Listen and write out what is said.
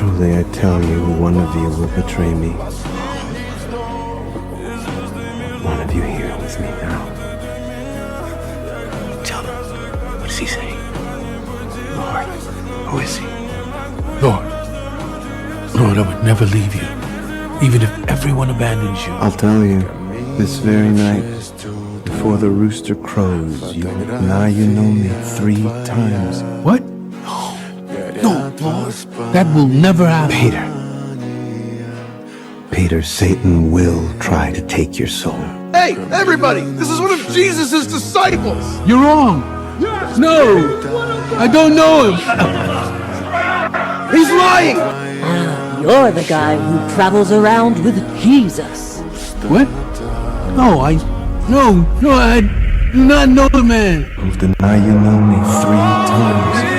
Truly, I tell you, one of you will betray me. One of you here with me now. Tell them. What is he saying? Lord, who is he? Lord, I would never leave you, even if everyone abandons you. I'll tell you, this very night, before the rooster crows, you will deny you know me 3 times. What? No, Lord, that will never happen. Peter, Satan will try to take your soul. Hey, everybody! This is one of Jesus' disciples! You're wrong. No, I don't know him. He's lying! You're the guy who travels around with Jesus. What? No, I do not know the man. You'll deny you know me 3 times.